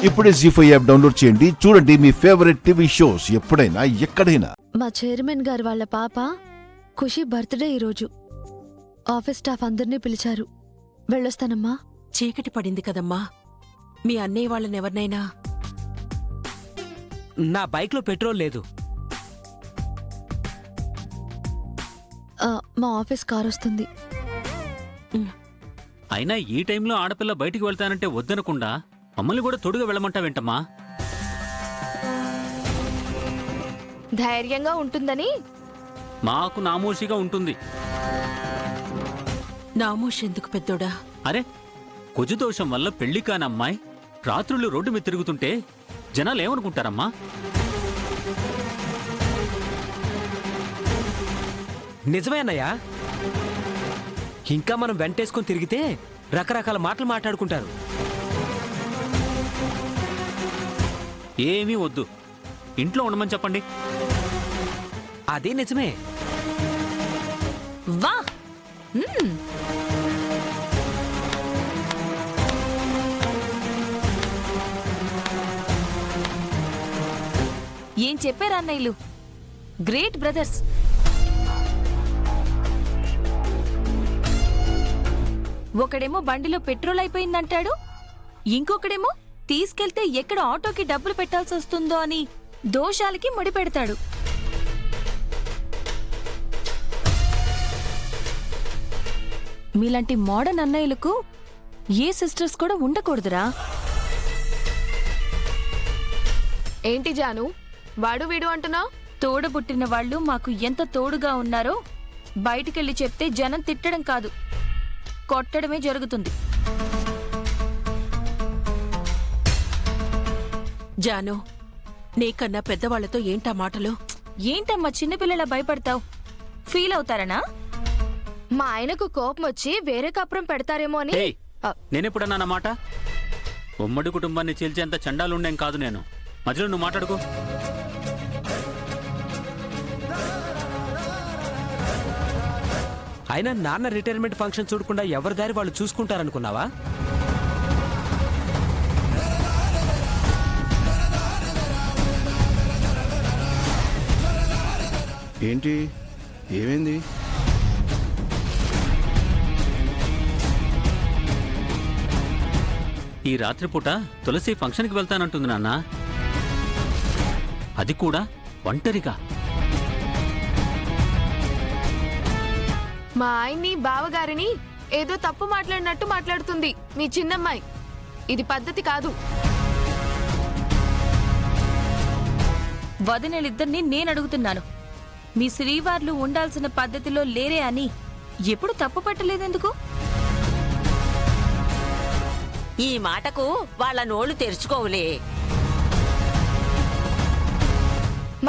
ఇప్పుడే జీ5 app download చేయండి. చూడండి మీ ఫేవరెట్ టీవీ షోస్ ఎప్పుడైనా ఎక్కడైనా. మా చైర్మన్ గారు వాళ్ళ పాప ఖుషి బర్త్డే ఈరోజు. ఆఫీస్ స్టాఫ్ అందరినీ పిలిచారు. వెళ్ళొస్తానమ్మా. చీకటి పడింది కదమ్మా. మీ అన్నయ్య వాళ్ళనెవరినైనా. నా బైక్లో పెట్రోల్ లేదు. మా ఆఫీస్ కార్ వస్తుంది. అయినా ఈ టైంలో ఆడపిల్ల బయటికి వెళ్తానంటే వద్దనకుండా మమ్మల్ని కూడా తోడుగా వెళ్ళమంటావేంటమ్మా? ధైర్యంగా ఉంటుందని. మాకు నామోషిగా ఉంటుంది. నామోష్ ఎందుకు పెద్దోడా? అరే, కుజదోషం వల్ల పెళ్లి కాని అమ్మాయి రాత్రులు రోడ్డు మీద తిరుగుతుంటే జనాలు ఏమనుకుంటారమ్మా? నిజమే అన్నయ్యా. ఇంకా మనం వెంటేసుకొని తిరిగితే రకరకాల మాటలు మాట్లాడుకుంటారు. ఏమీ వద్దు, ఇంట్లో ఉండమని చెప్పండి. అదే నిజమే. వా ఏం చెప్పారు అన్నయ్యలు? Great brothers. ఒకడేమో బండిలో పెట్రోల్ అయిపోయిందంటాడు, ఇంకొకడేమో తీసుకెళ్తే ఎక్కడ ఆటోకి డబ్బులు పెట్టాల్సి వస్తుందో అని దోషాలకి ముడిపెడతాడు. మీలాంటి మోడర్న్ అన్నయ్యలకు ఏ సిస్టర్స్ కూడా ఉండకూడదురా? ఏంటి జాను, వాడు వీడు అంటున్నా? తోడబుట్టిన వాళ్ళు మాకు ఎంత తోడుగా ఉన్నారో బయటికెళ్ళి చెప్తే జనం తిట్టడం కాదు, కొట్టడమే జరుగుతుంది. జాను, నీకన్నా పెద్దవాళ్లతో ఏంటా మాటలు? ఏంటమ్మా చిన్నపిల్లలా భయపడతావు? ఫీల్ అవుతారనా? మా ఆయనకు కోపం వచ్చి వేరే కాపురం పెడతారేమో అని. ఏయ్, నేనెప్పుడన్నానమాట? ఉమ్మడి కుటుంబాన్ని చీల్చేంత చండాలుండేం కాదు నేను. మధ్యలో నువ్వు మాట్లాడుకో. అయినా నాన్న రిటైర్మెంట్ ఫంక్షన్ చూడకుండా ఎవరి దారి వాళ్ళు చూసుకుంటారనుకున్నావా? ఏంటి, ఏమైంది? ఈ రాత్రిపూట తులసి ఫంక్షన్కి వెళ్తానంటుంది నాన్న. అది కూడా ఒంటరిగా. మా ఆయన్ని బావగారిని ఏదో తప్పు మాట్లాడినట్టు మాట్లాడుతుంది మీ చిన్నమ్మాయి. ఇది పద్ధతి కాదు. వదినలిద్దరినీ నేనడుగుతున్నాను, మీ శ్రీవార్లు ఉండాల్సిన పద్ధతిలో లేరే అని ఎప్పుడు తప్పు పట్టలేదెందుకు? ఈ మాటకు వాళ్ళ నోళ్లు తెరుచుకోవులే.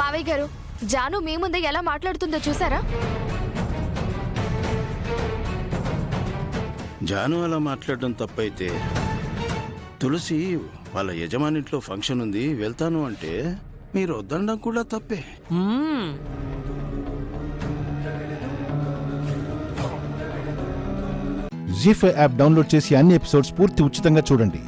మావయ్య గారు, జాను మీ ముందే ఎలా మాట్లాడుతుందో చూసారా? జాను అలా మాట్లాడడం తప్పైతే, తులసి వాళ్ళ యజమానింట్లో ఫంక్షన్ ఉంది వెళ్తాను అంటే మీరు వద్దనడం కూడా తప్పే. జీ5 యాప్ డౌన్లోడ్ చేసి అన్ని ఎపిసోడ్స్ పూర్తి ఉచితంగా చూడండి.